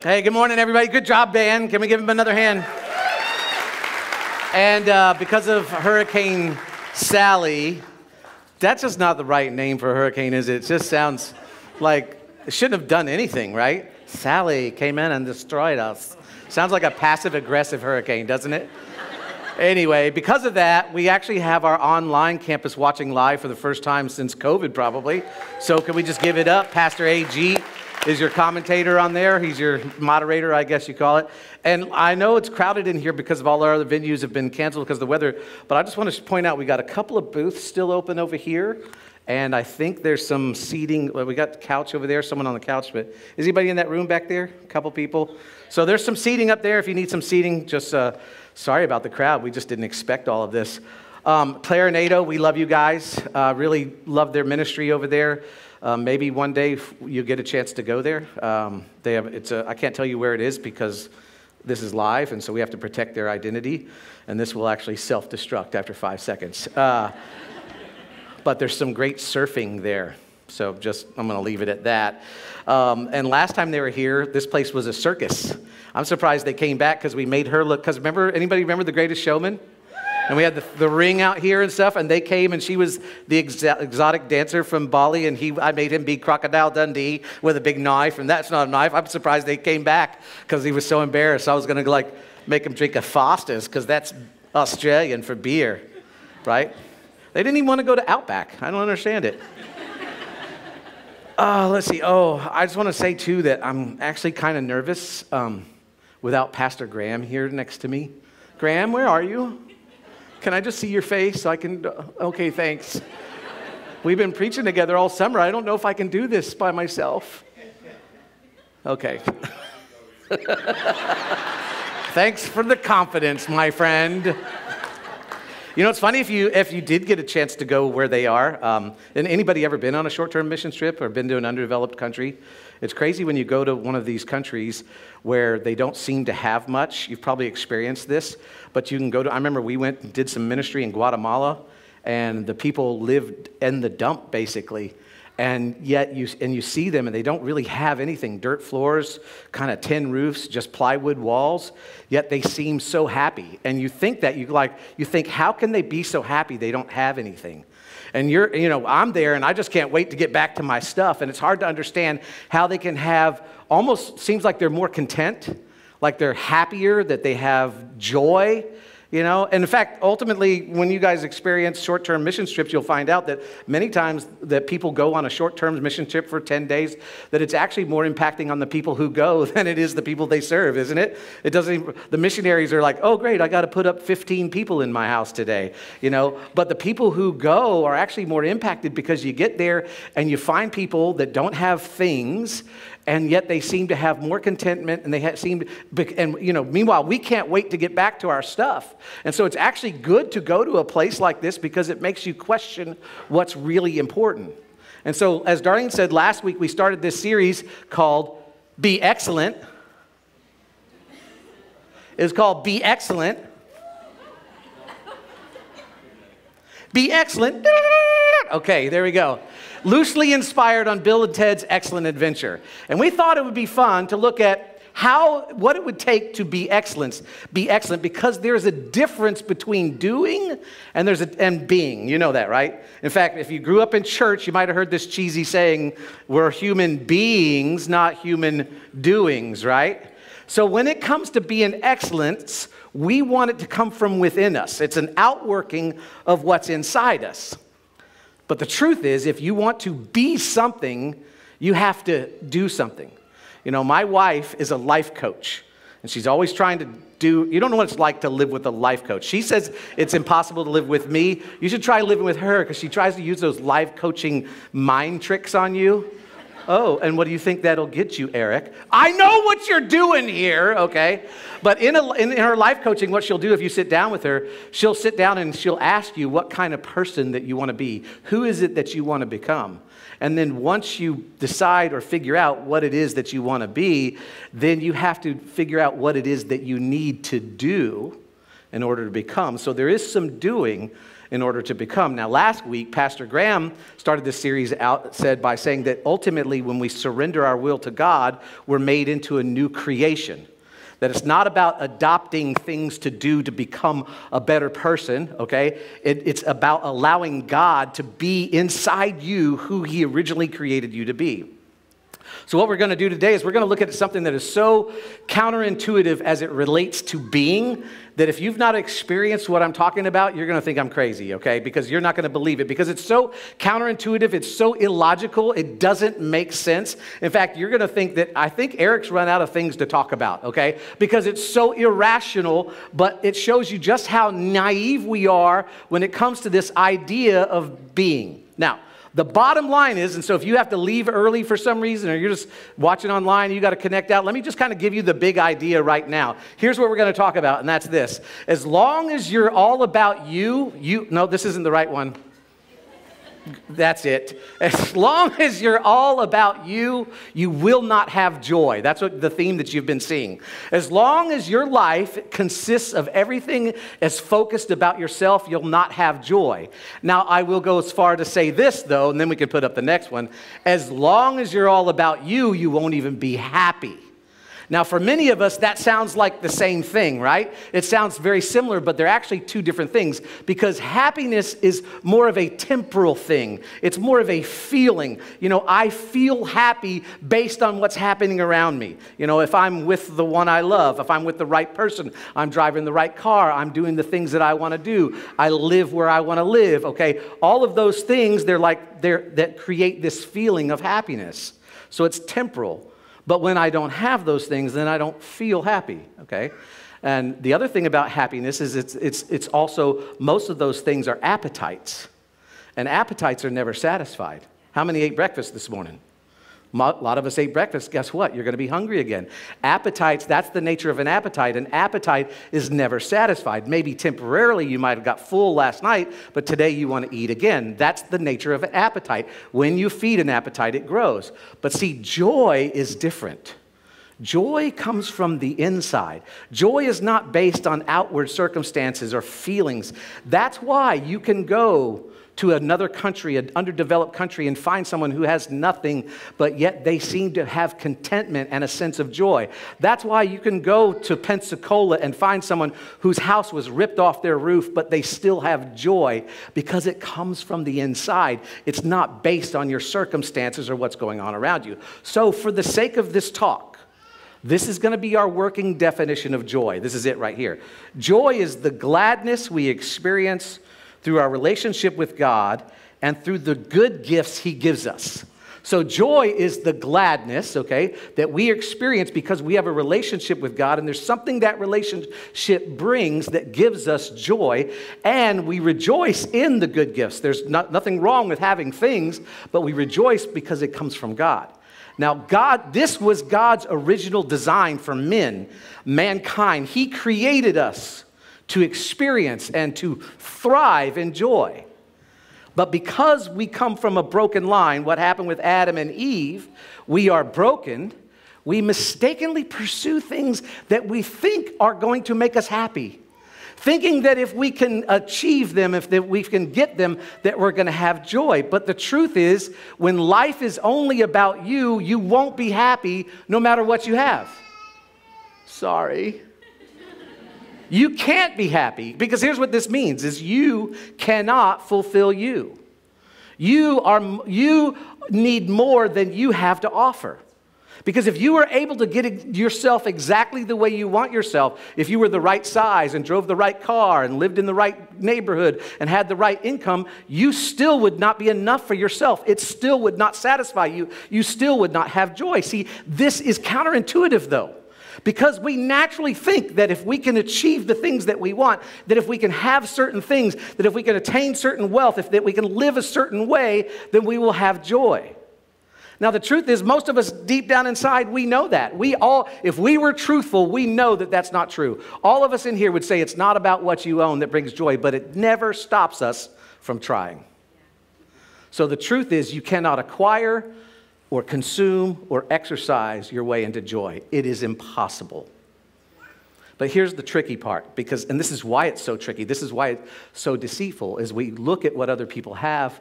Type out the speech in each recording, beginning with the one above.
Hey, good morning, everybody. Good job, band. Can we give him another hand? And because of Hurricane Sally, that's just not the right name for a hurricane, is it? It just sounds like it shouldn't have done anything, right? Sally came in and destroyed us. Sounds like a passive-aggressive hurricane, doesn't it? Anyway, because of that, we actually have our online campus watching live for the first time since COVID, probably. So can we just give it up? Pastor A.G. is your commentator on there. He's your moderator, I guess you call it. And I know it's crowded in here because of all our other venues have been canceled because of the weather. But I just want to point out we got a couple of booths still open over here. And I think there's some seating. Well, we got the couch over there, someone on the couch. But is anybody in that room back there? A couple people. So there's some seating up there if you need some seating. Just sorry about the crowd. We just didn't expect all of this. Claire and Ada, we love you guys. Really love their ministry over there. Maybe one day you'll get a chance to go there. I can't tell you where it is because this is live, and so we have to protect their identity. And this will actually self-destruct after 5 seconds. But there's some great surfing there. So I'm going to leave it at that. And last time they were here, this place was a circus. I'm surprised they came back because we made her look, because anybody remember The Greatest Showman? And we had the ring out here and stuff, and they came, and she was the exotic dancer from Bali, and I made him be Crocodile Dundee with a big knife, and that's not a knife. I'm surprised they came back because he was so embarrassed. I was going to make him drink a Foster's because that's Australian for beer, right? They didn't even want to go to Outback. I don't understand it. Let's see. I just want to say, too, that I'm actually kind of nervous without Pastor Graham here next to me. Graham, where are you? Can I just see your face so I can... Okay, thanks. We've been preaching together all summer. I don't know if I can do this by myself. Okay. Thanks for the confidence, my friend. You know, it's funny if you did get a chance to go where they are. And anybody ever been on a short-term mission trip or been to an underdeveloped country? It's crazy when you go to one of these countries where they don't seem to have much. You've probably experienced this, but you can go to, I remember we went and did some ministry in Guatemala, and the people lived in the dump, basically. And yet you see them, and they don't really have anything. Dirt floors, kind of tin roofs, just plywood walls. Yet they seem so happy. And you think that, you think, how can they be so happy they don't have anything? And I'm there, and I just can't wait to get back to my stuff. And it's hard to understand how they can have, almost seems like they're more content, like they're happier, that they have joy. And in fact, ultimately, when you guys experience short-term mission trips, you'll find out that many times that people go on a short-term mission trip for 10 days, that it's actually more impacting on the people who go than it is the people they serve, isn't it? The missionaries are like, oh, great, I got to put up 15 people in my house today, But the people who go are actually more impacted because you get there and you find people that don't have things, and yet they seem to have more contentment, and meanwhile, we can't wait to get back to our stuff. And so it's actually good to go to a place like this because it makes you question what's really important. And so, as Darlene said, last week we started this series called Be Excellent. It's called Be Excellent. Be Excellent. Okay, there we go. Loosely inspired on Bill and Ted's Excellent Adventure. And we thought it would be fun to look at what it would take to be excellent, because there's a difference between doing and being. You know that, right? In fact, if you grew up in church, you might have heard this cheesy saying, we're human beings, not human doings, right? So when it comes to being excellence, we want it to come from within us. It's an outworking of what's inside us. But the truth is, if you want to be something, you have to do something. My wife is a life coach, and she's always trying to you don't know what it's like to live with a life coach. She says it's impossible to live with me. You should try living with her because she tries to use those life coaching mind tricks on you. Oh, and what do you think that'll get you, Eric? I know what you're doing here, okay? But in her life coaching, what she'll do if you sit down with her, she'll sit down and she'll ask you what kind of person that you want to be. Who is it that you want to become? And then once you decide or figure out what it is that you want to be, then you have to figure out what it is that you need to do in order to become. So there is some doing in order to become. Now, last week, Pastor Graham started this series out by saying that ultimately when we surrender our will to God, we're made into a new creation. That it's not about adopting things to do to become a better person, okay? It's about allowing God to be inside you who he originally created you to be. So what we're going to do today is we're going to look at something that is so counterintuitive as it relates to being, that if you've not experienced what I'm talking about, you're going to think I'm crazy, okay? Because you're not going to believe it. Because it's so counterintuitive, it's so illogical, it doesn't make sense. In fact, you're going to think that I think Eric's run out of things to talk about, okay? Because it's so irrational, but it shows you just how naive we are when it comes to this idea of being. Now, the bottom line is, and so if you have to leave early for some reason, or you're just watching online, you got to connect out, let me just kind of give you the big idea right now. Here's what we're going to talk about, and that's this. As long as you're all about no, this isn't the right one. That's it. As long as you're all about you, you will not have joy. That's what the theme that you've been seeing. As long as your life consists of everything as focused about yourself, you'll not have joy. Now, I will go as far to say this, though, and then we can put up the next one. As long as you're all about you, you won't even be happy. Now, for many of us, that sounds like the same thing, right? It sounds very similar, but they're actually two different things, because happiness is more of a temporal thing. It's more of a feeling. You know, I feel happy based on what's happening around me. You know, if I'm with the one I love, if I'm with the right person, I'm driving the right car, I'm doing the things that I want to do, I live where I want to live, okay? All of those things, that create this feeling of happiness. So it's temporal. But when I don't have those things, then I don't feel happy, okay? And the other thing about happiness is it's also, most of those things are appetites. And appetites are never satisfied. How many ate breakfast this morning? A lot of us ate breakfast. Guess what? You're going to be hungry again. Appetites, that's the nature of an appetite. An appetite is never satisfied. Maybe temporarily you might have got full last night, but today you want to eat again. That's the nature of an appetite. When you feed an appetite, it grows. But see, joy is different. Joy comes from the inside. Joy is not based on outward circumstances or feelings. That's why you can go to another country, an underdeveloped country, and find someone who has nothing, but yet they seem to have contentment and a sense of joy. That's why you can go to Pensacola and find someone whose house was ripped off their roof, but they still have joy because it comes from the inside. It's not based on your circumstances or what's going on around you. So for the sake of this talk, this is going to be our working definition of joy. This is it right here. Joy is the gladness we experience through our relationship with God and through the good gifts he gives us. So joy is the gladness, okay, that we experience because we have a relationship with God, and there's something that relationship brings that gives us joy, and we rejoice in the good gifts. There's nothing wrong with having things, but we rejoice because it comes from God. Now, this was God's original design for mankind. He created us to experience and to thrive in joy. But because we come from a broken line, what happened with Adam and Eve, we are broken. We mistakenly pursue things that we think are going to make us happy, thinking that if we can achieve them, if we can get them, that we're going to have joy. But the truth is, when life is only about you, you won't be happy no matter what you have. Sorry. You can't be happy, because here's what this means, is you cannot fulfill you. You need more than you have to offer. Because if you were able to get yourself exactly the way you want yourself, if you were the right size and drove the right car and lived in the right neighborhood and had the right income, you still would not be enough for yourself. It still would not satisfy you. You still would not have joy. See, this is counterintuitive, though. Because we naturally think that if we can achieve the things that we want, that if we can have certain things, that if we can attain certain wealth, that we can live a certain way, then we will have joy. Now, the truth is, most of us deep down inside, we know that. If we were truthful, we know that that's not true. All of us in here would say it's not about what you own that brings joy, but it never stops us from trying. So the truth is, you cannot acquire or consume or exercise your way into joy. It is impossible. But here's the tricky part, and this is why it's so tricky, this is why it's so deceitful, is we look at what other people have,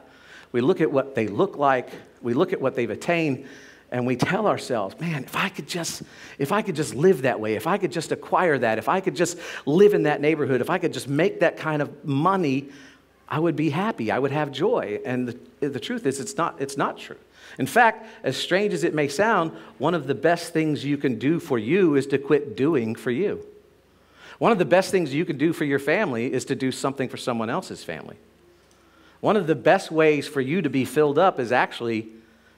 we look at what they look like, we look at what they've attained, and we tell ourselves, man, if I could just live that way, if I could just acquire that, if I could just live in that neighborhood, if I could just make that kind of money, I would be happy, I would have joy. And the truth is, it's not true. In fact, as strange as it may sound, one of the best things you can do for you is to quit doing for you. One of the best things you can do for your family is to do something for someone else's family. One of the best ways for you to be filled up is actually,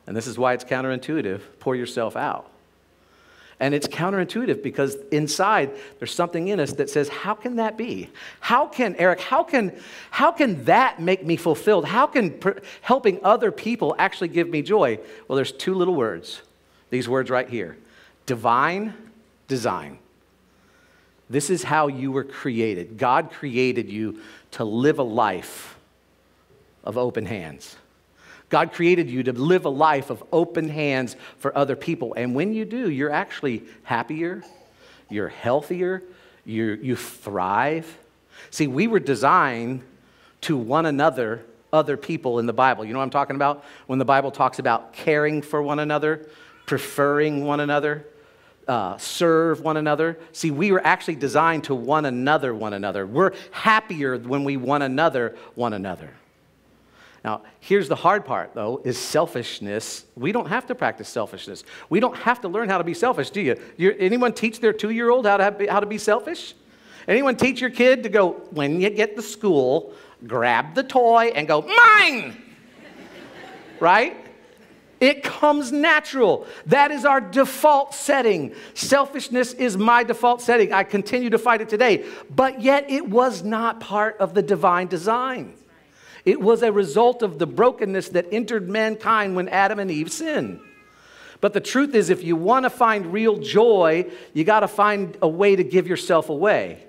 and this is why it's counterintuitive, pour yourself out. And it's counterintuitive because inside there's something in us that says, how can that be? How can that make me fulfilled? How can helping other people actually give me joy? Well, there's two little words, these words right here, divine design. This is how you were created. God created you to live a life of open hands. God created you to live a life of open hands for other people. And when you do, you're actually happier, you're healthier, you thrive. See, we were designed to one another, other people in the Bible. You know what I'm talking about? When the Bible talks about caring for one another, preferring one another, serve one another. See, we were actually designed to one another. We're happier when we one another. Now, here's the hard part, though, is selfishness. We don't have to practice selfishness. We don't have to learn how to be selfish, do you? Anyone teach their 2-year-old how to be selfish? Anyone teach your kid to go, when you get to school, grab the toy and go, mine! Right? It comes natural. That is our default setting. Selfishness is my default setting. I continue to fight it today. But yet it was not part of the divine design. It was a result of the brokenness that entered mankind when Adam and Eve sinned. But the truth is, if you want to find real joy, you got to find a way to give yourself away.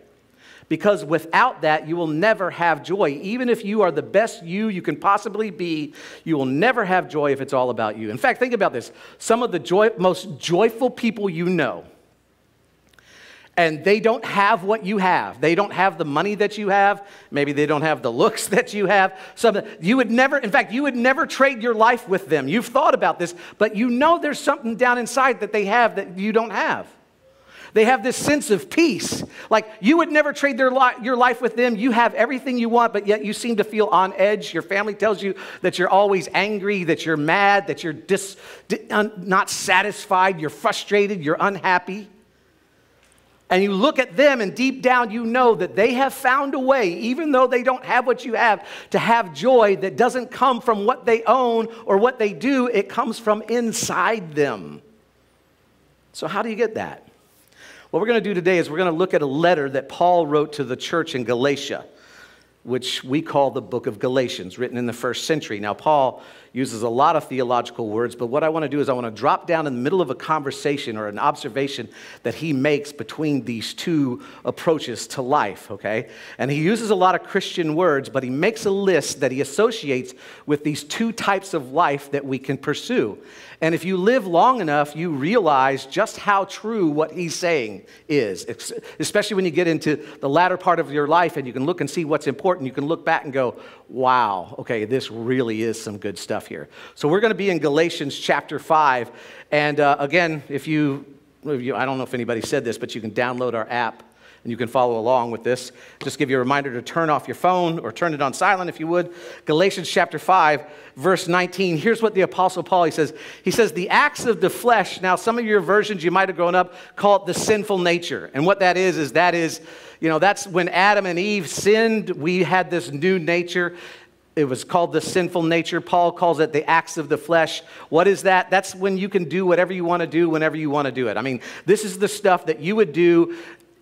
Because without that, you will never have joy. Even if you are the best you can possibly be, you will never have joy if it's all about you. In fact, think about this. Some of the most joyful people you know, and they don't have what you have. They don't have the money that you have. Maybe they don't have the looks that you have. You would never trade your life with them. You've thought about this, but you know there's something down inside that they have that you don't have. They have this sense of peace. Like you would never trade your life with them. You have everything you want, but yet you seem to feel on edge. Your family tells you that you're always angry, that you're mad, that you're not satisfied, you're frustrated, you're unhappy. And you look at them and deep down you know that they have found a way, even though they don't have what you have, to have joy that doesn't come from what they own or what they do. It comes from inside them. So how do you get that? What we're going to do today is we're going to look at a letter that Paul wrote to the church in Galatia, which we call the book of Galatians, written in the first century. Now, Paul uses a lot of theological words, but what I want to do is I want to drop down in the middle of a conversation or an observation that he makes between these two approaches to life, okay? And he uses a lot of Christian words, but he makes a list that he associates with these two types of life that we can pursue. And if you live long enough, you realize just how true what he's saying is, especially when you get into the latter part of your life and you can look and see what's important. You can look back and go, wow, okay, this really is some good stuff here. So we're going to be in Galatians chapter 5. And again, I don't know if anybody said this, but you can download our app and you can follow along with this. Just give you a reminder to turn off your phone or turn it on silent if you would. Galatians chapter 5, verse 19. Here's what the Apostle Paul, he says, the acts of the flesh. Now, some of your versions you might have grown up call it the sinful nature. And what that is that's when Adam and Eve sinned, we had this new nature. It was called the sinful nature. Paul calls it the acts of the flesh. What is that? That's when you can do whatever you want to do whenever you want to do it. I mean, this is the stuff that you would do.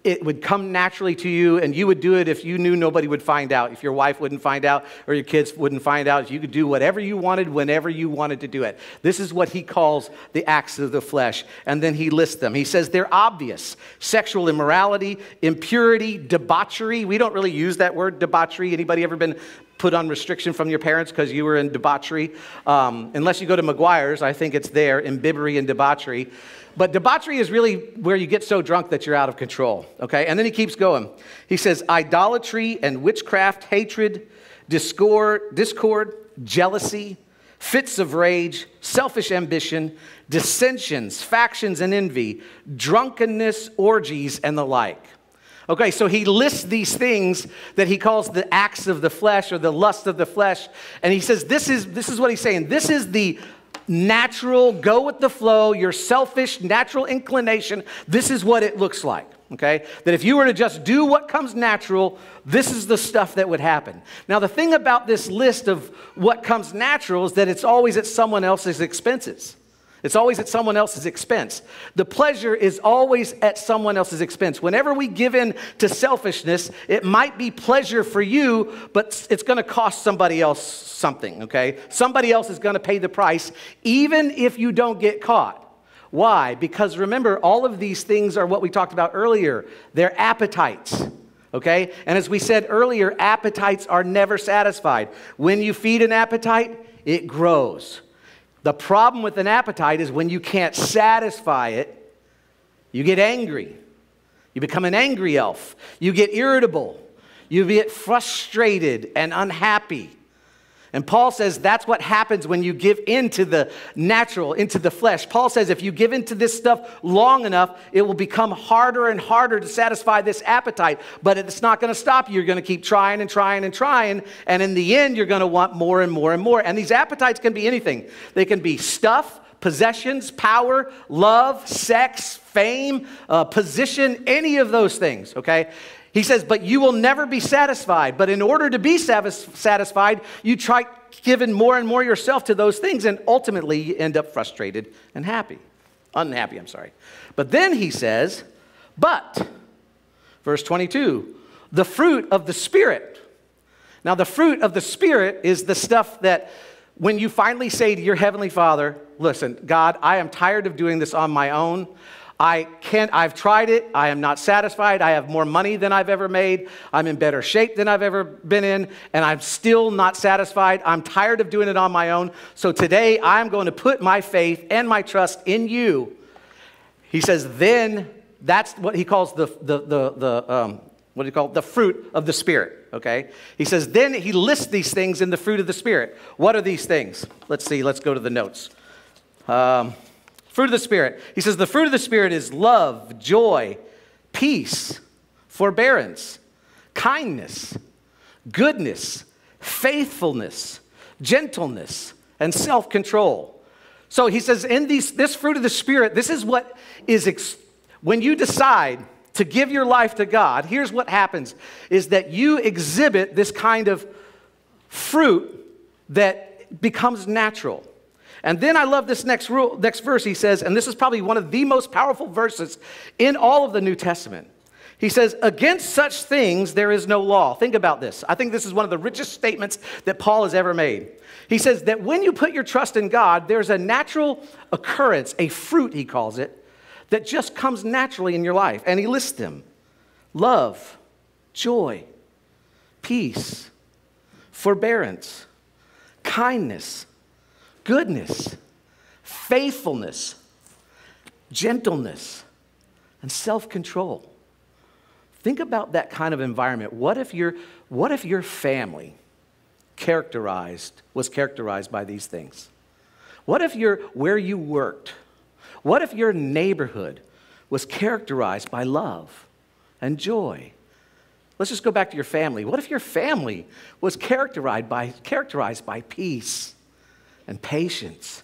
It would come naturally to you, and you would do it if you knew nobody would find out, if your wife wouldn't find out, or your kids wouldn't find out. You could do whatever you wanted whenever you wanted to do it. This is what he calls the acts of the flesh, and then he lists them. He says they're obvious: sexual immorality, impurity, debauchery. We don't really use that word, debauchery. Anybody ever been put on restriction from your parents because you were in debauchery. Unless you go to McGuire's, I think it's there, imbibbery and debauchery. But debauchery is really where you get so drunk that you're out of control, okay? And then he keeps going. He says, idolatry and witchcraft, hatred, discord, jealousy, fits of rage, selfish ambition, dissensions, factions and envy, drunkenness, orgies, and the like. Okay, so he lists these things that he calls the acts of the flesh or the lust of the flesh. And he says, this is what he's saying. This is the natural, go with the flow, your selfish, natural inclination. This is what it looks like, okay? That if you were to just do what comes natural, this is the stuff that would happen. Now, the thing about this list of what comes natural is that it's always at someone else's expenses. It's always at someone else's expense. The pleasure is always at someone else's expense. Whenever we give in to selfishness, it might be pleasure for you, but it's going to cost somebody else something, okay? Somebody else is going to pay the price, even if you don't get caught. Why? Because remember, all of these things are what we talked about earlier. They're appetites, okay? And as we said earlier, appetites are never satisfied. When you feed an appetite, it grows. The problem with an appetite is when you can't satisfy it, you get angry. You become an angry elf. You get irritable. You get frustrated and unhappy. And Paul says that's what happens when you give into the natural, into the flesh. Paul says if you give into this stuff long enough, it will become harder and harder to satisfy this appetite. But it's not going to stop you. You're going to keep trying and trying and trying. And in the end, you're going to want more and more and more. And these appetites can be anything. They can be stuff, possessions, power, love, sex, fame, position, any of those things, okay? He says, but you will never be satisfied. But in order to be satisfied, you try giving more and more yourself to those things, and ultimately you end up frustrated and unhappy. But then he says, but, verse 22, the fruit of the Spirit. Now the fruit of the Spirit is the stuff that when you finally say to your Heavenly Father, listen, God, I am tired of doing this on my own. I've tried it. I am not satisfied. I have more money than I've ever made. I'm in better shape than I've ever been in, and I'm still not satisfied. I'm tired of doing it on my own. So today I'm going to put my faith and my trust in you. He says, then that's what he calls the fruit of the Spirit, okay? He says, then he lists these things in the fruit of the Spirit. What are these things? Let's see. Let's go to the notes. Fruit of the Spirit. He says the fruit of the Spirit is love, joy, peace, forbearance, kindness, goodness, faithfulness, gentleness, and self-control. So he says in this fruit of the Spirit, this is what is, when you decide to give your life to God, here's what happens, is that you exhibit this kind of fruit that becomes natural. And then I love this next verse. He says, and this is probably one of the most powerful verses in all of the New Testament. He says, against such things there is no law. Think about this. I think this is one of the richest statements that Paul has ever made. He says that when you put your trust in God, there's a natural occurrence, a fruit, he calls it, that just comes naturally in your life. And he lists them. Love, joy, peace, forbearance, kindness, goodness, faithfulness, gentleness, and self-control. Think about that kind of environment. What if your family was characterized by these things? What if where you worked? What if your neighborhood was characterized by love and joy? Let's just go back to your family. What if your family was characterized by peace and patience,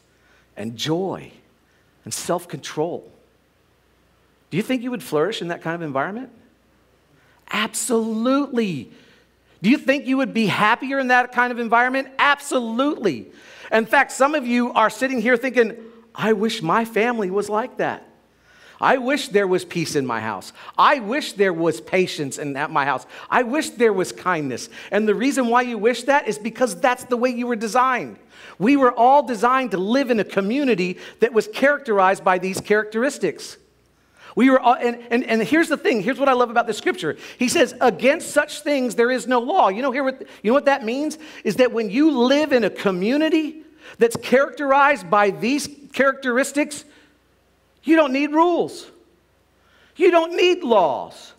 and joy, and self-control? Do you think you would flourish in that kind of environment? Absolutely. Do you think you would be happier in that kind of environment? Absolutely. In fact, some of you are sitting here thinking, I wish my family was like that. I wish there was peace in my house. I wish there was patience in my house. I wish there was kindness. And the reason why you wish that is because that's the way you were designed. We were all designed to live in a community that was characterized by these characteristics. We were all, and here's the thing. Here's what I love about this scripture. He says, against such things there is no law. You know what that means? Is that when you live in a community that's characterized by these characteristics, you don't need rules. You don't need laws.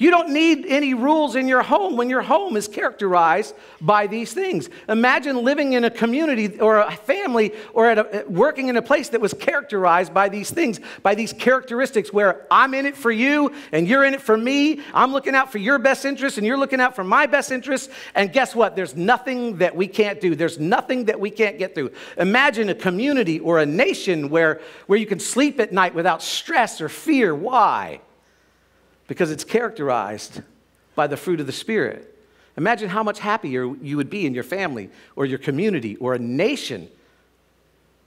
You don't need any rules in your home when your home is characterized by these things. Imagine living in a community or a family or working in a place that was characterized by these things, by these characteristics where I'm in it for you and you're in it for me. I'm looking out for your best interests and you're looking out for my best interests. And guess what? There's nothing that we can't do. There's nothing that we can't get through. Imagine a community or a nation where you can sleep at night without stress or fear. Why? Because it's characterized by the fruit of the Spirit. Imagine how much happier you would be in your family or your community or a nation.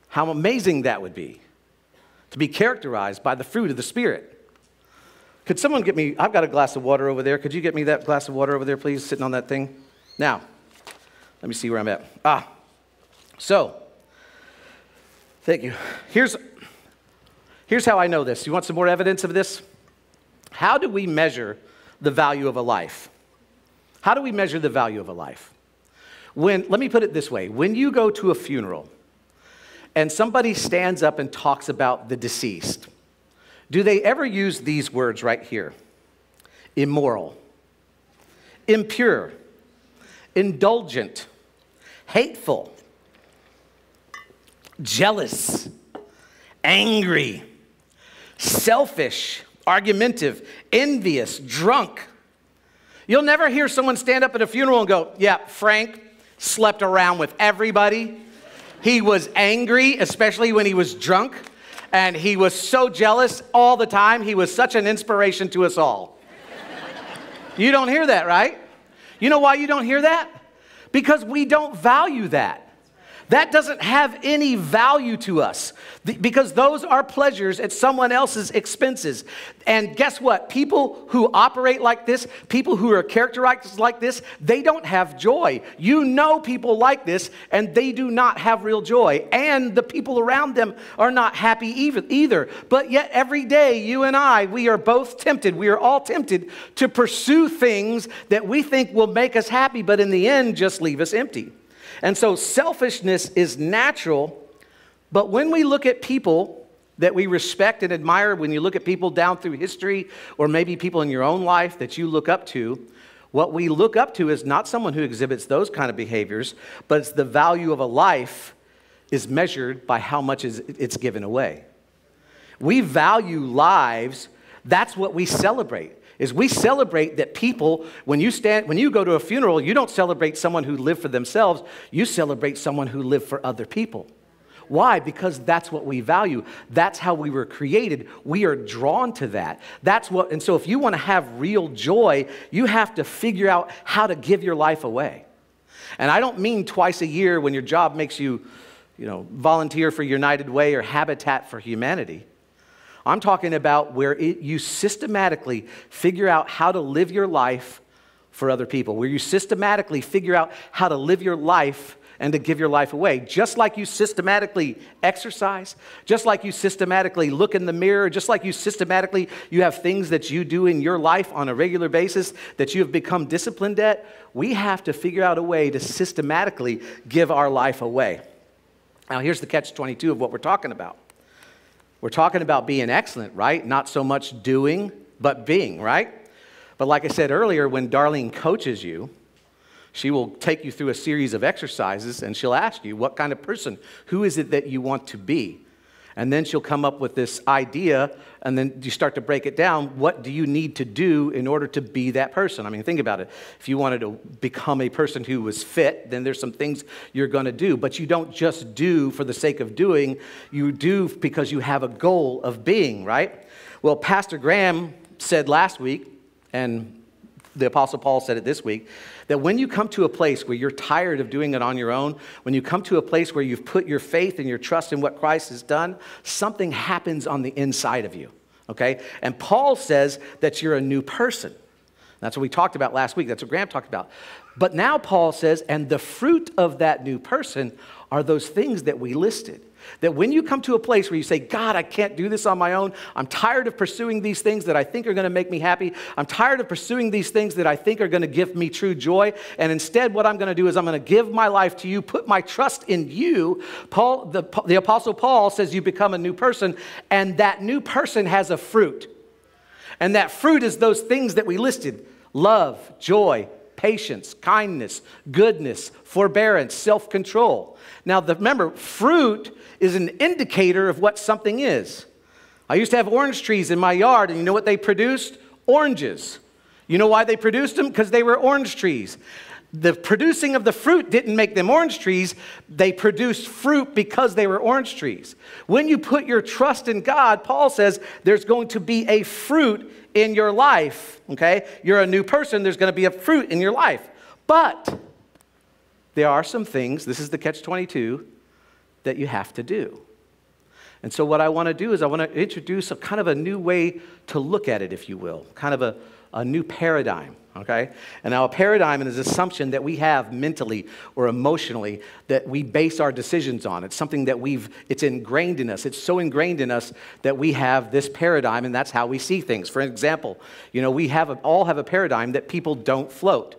How amazing that would be to be characterized by the fruit of the Spirit. Could someone get me, I've got a glass of water over there. Could you get me that glass of water over there, please, sitting on that thing? Now, let me see where I'm at. So, thank you. Here's how I know this. You want some more evidence of this? How do we measure the value of a life? How do we measure the value of a life? Let me put it this way. When you go to a funeral and somebody stands up and talks about the deceased, do they ever use these words right here? Immoral, impure, indulgent, hateful, jealous, angry, selfish, argumentative, envious, drunk. You'll never hear someone stand up at a funeral and go, yeah, Frank slept around with everybody. He was angry, especially when he was drunk, and he was so jealous all the time. He was such an inspiration to us all. You don't hear that, right? You know why you don't hear that? Because we don't value that. That doesn't have any value to us because those are pleasures at someone else's expenses. And guess what? People who operate like this, people who are characterized like this, they don't have joy. You know people like this, and they do not have real joy. And the people around them are not happy either. But yet every day, you and I, we are both tempted. We are all tempted to pursue things that we think will make us happy, but in the end, just leave us empty. And so selfishness is natural, but when we look at people that we respect and admire, when you look at people down through history, or maybe people in your own life that you look up to, what we look up to is not someone who exhibits those kind of behaviors, but it's the value of a life is measured by how much it's given away. We value lives. That's what we celebrate. Is we celebrate that people, when you go to a funeral, you don't celebrate someone who lived for themselves, you celebrate someone who lived for other people. Why? Because that's what we value. That's how we were created. We are drawn to that. And so if you want to have real joy, you have to figure out how to give your life away. And I don't mean twice a year when your job makes you, volunteer for United Way or Habitat for Humanity. I'm talking about where you systematically figure out how to live your life for other people, where you systematically figure out how to live your life and to give your life away. Just like you systematically exercise, just like you systematically look in the mirror, just like you have things that you do in your life on a regular basis that you have become disciplined at, we have to figure out a way to systematically give our life away. Now, here's the catch-22 of what we're talking about. We're talking about being excellent, right? Not so much doing, but being, right? But like I said earlier, when Darlene coaches you, she will take you through a series of exercises, and she'll ask you, what kind of person? Who is it that you want to be? And then she'll come up with this idea, and then you start to break it down. What do you need to do in order to be that person? I mean, think about it. If you wanted to become a person who was fit, then there's some things you're going to do. But you don't just do for the sake of doing. You do because you have a goal of being, right? Well, Pastor Graham said last week, and the Apostle Paul said it this week, that when you come to a place where you're tired of doing it on your own, when you come to a place where you've put your faith and your trust in what Christ has done, something happens on the inside of you, okay? And Paul says that you're a new person. That's what we talked about last week. That's what Graham talked about. But now Paul says, and the fruit of that new person are those things that we listed. That when you come to a place where you say, God, I can't do this on my own. I'm tired of pursuing these things that I think are going to make me happy. I'm tired of pursuing these things that I think are going to give me true joy. And instead, what I'm going to do is I'm going to give my life to you, put my trust in you. The Apostle Paul says you become a new person, and that new person has a fruit. And that fruit is those things that we listed: love, joy, patience, kindness, goodness, forbearance, self-control. Now, remember, fruit is an indicator of what something is. I used to have orange trees in my yard, and you know what they produced? Oranges. You know why they produced them? Because they were orange trees. The producing of the fruit didn't make them orange trees. They produced fruit because they were orange trees. When you put your trust in God, Paul says there's going to be a fruit in your life, okay? You're a new person, there's going to be a fruit in your life. But there are some things, this is the catch-22, that you have to do. And so what I want to do is I want to introduce a kind of a new way to look at it, if you will, kind of a new paradigm, okay? And now a paradigm is an assumption that we have mentally or emotionally that we base our decisions on. It's something that it's ingrained in us. It's so ingrained in us that we have this paradigm, and that's how we see things. For example, we all have a paradigm that people don't float.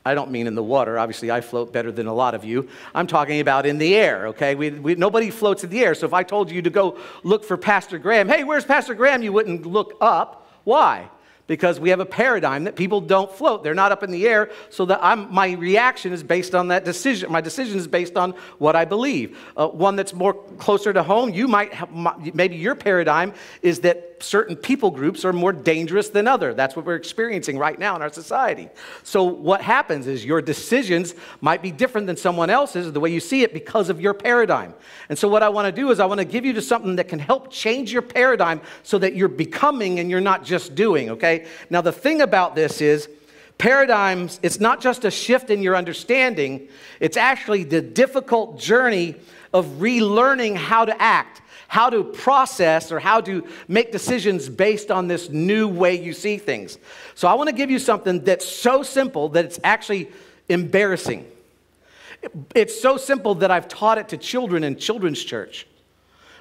I don't mean in the water. Obviously, I float better than a lot of you. I'm talking about in the air, okay? Nobody floats in the air. So if I told you to go look for Pastor Graham, hey, where's Pastor Graham? You wouldn't look up. Why? Because we have a paradigm that people don't float. They're not up in the air, so that my reaction is based on that decision. My decision is based on what I believe. One that's more closer to home, you might have, maybe your paradigm is that certain people groups are more dangerous than others. That's what we're experiencing right now in our society. So what happens is your decisions might be different than someone else's, the way you see it, because of your paradigm. And so what I want to do is I want to give you to something that can help change your paradigm so that you're becoming and you're not just doing, okay? Now, the thing about this is paradigms, it's not just a shift in your understanding, it's actually the difficult journey of relearning how to act, how to process, or how to make decisions based on this new way you see things. So I want to give you something that's so simple that it's actually embarrassing. It's so simple that I've taught it to children in children's church.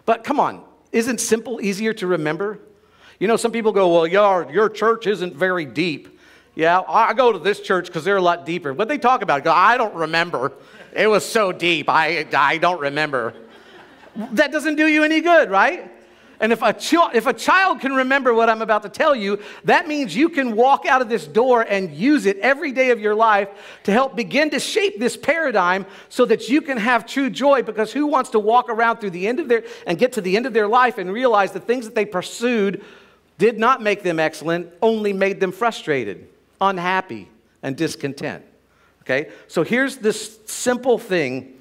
But come on, isn't simple easier to remember? Some people go, well, your church isn't very deep. Yeah, I go to this church because they're a lot deeper. What they talk about, I don't remember. It was so deep, I don't remember. That doesn't do you any good, right? And if a child can remember what I'm about to tell you, that means you can walk out of this door and use it every day of your life to help begin to shape this paradigm so that you can have true joy, because who wants to walk around through the end of and get to the end of their life and realize the things that they pursued did not make them excellent, only made them frustrated, unhappy, and discontent, okay? So here's this simple thing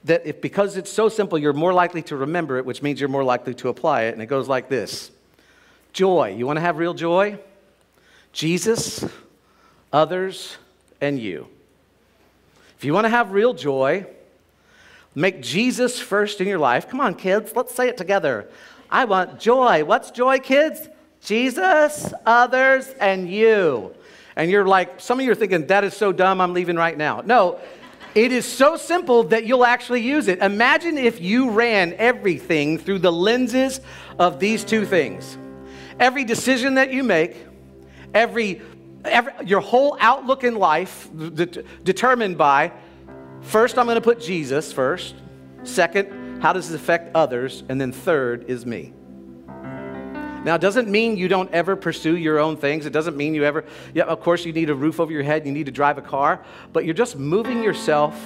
that because it's so simple, you're more likely to remember it, which means you're more likely to apply it, and it goes like this. Joy. You want to have real joy? Jesus, others, and you. If you want to have real joy, make Jesus first in your life. Come on, kids, let's say it together. I want joy. What's joy, kids? Jesus, others, and you. And you're like, some of you are thinking, that is so dumb, I'm leaving right now. No. It is so simple that you'll actually use it. Imagine if you ran everything through the lenses of these two things. Every decision that you make, your whole outlook in life determined by, first, I'm going to put Jesus first. Second, how does it affect others? And then third is me. Now, it doesn't mean you don't ever pursue your own things. It doesn't mean of course you need a roof over your head, you need to drive a car, but you're just moving yourself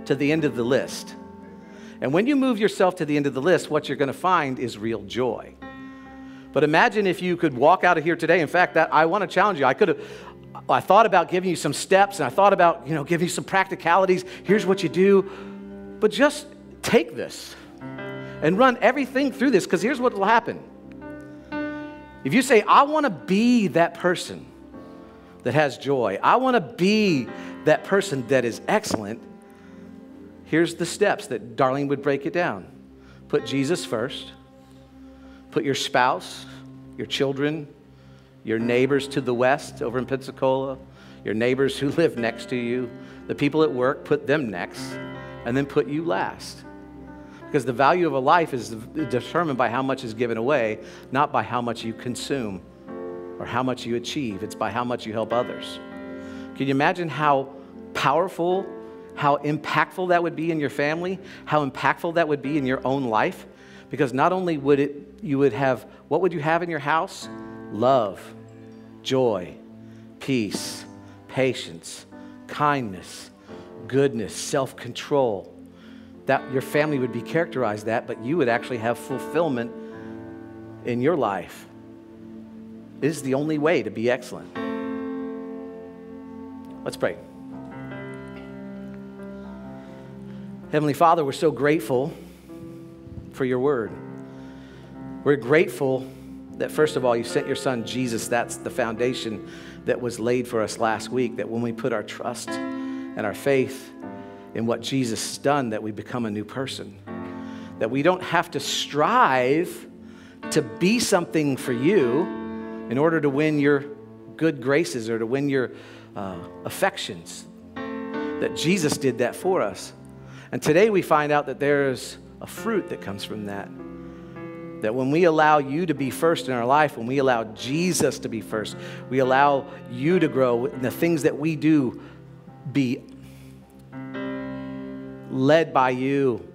to the end of the list. And when you move yourself to the end of the list, what you're going to find is real joy. But imagine if you could walk out of here today. In fact, I want to challenge you. I thought about giving you some steps, and I thought about, giving you some practicalities. Here's what you do. But just take this and run everything through this, because here's what will happen. If you say, I want to be that person that has joy, I want to be that person that is excellent, here's the steps that Darlene would break it down. Put Jesus first. Put your spouse, your children, your neighbors to the west over in Pensacola, your neighbors who live next to you, the people at work, put them next, and then put you last. Because the value of a life is determined by how much is given away, not by how much you consume or how much you achieve. It's by how much you help others. Can you imagine how powerful, how impactful that would be in your family, how impactful that would be in your own life? Because not only you would have, what would you have in your house? Love, joy, peace, patience, kindness, goodness, self-control. That your family would be characterized that, but you would actually have fulfillment in your life. It is the only way to be excellent. Let's pray. Heavenly Father, we're so grateful for your word. We're grateful that, first of all, you sent your son, Jesus. That's the foundation that was laid for us last week, that when we put our trust and our faith in what Jesus has done, that we become a new person. That we don't have to strive to be something for you in order to win your good graces or to win your affections. That Jesus did that for us. And today we find out that there's a fruit that comes from that. That when we allow you to be first in our life, when we allow Jesus to be first, we allow you to grow, and the things that we do be led by you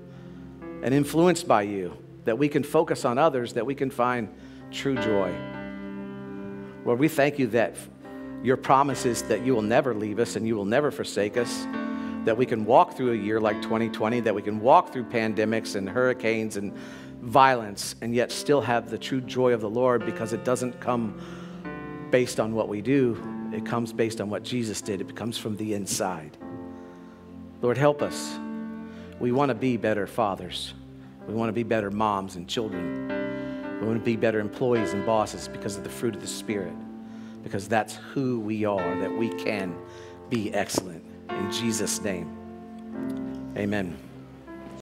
and influenced by you, that we can focus on others, that we can find true joy. Lord, we thank you that your promise is that you will never leave us and you will never forsake us, that we can walk through a year like 2020, that we can walk through pandemics and hurricanes and violence and yet still have the true joy of the Lord, because it doesn't come based on what we do. It comes based on what Jesus did. It comes from the inside. Lord, help us. We want to be better fathers. We want to be better moms and children. We want to be better employees and bosses because of the fruit of the Spirit, because that's who we are, that we can be excellent. In Jesus' name, amen.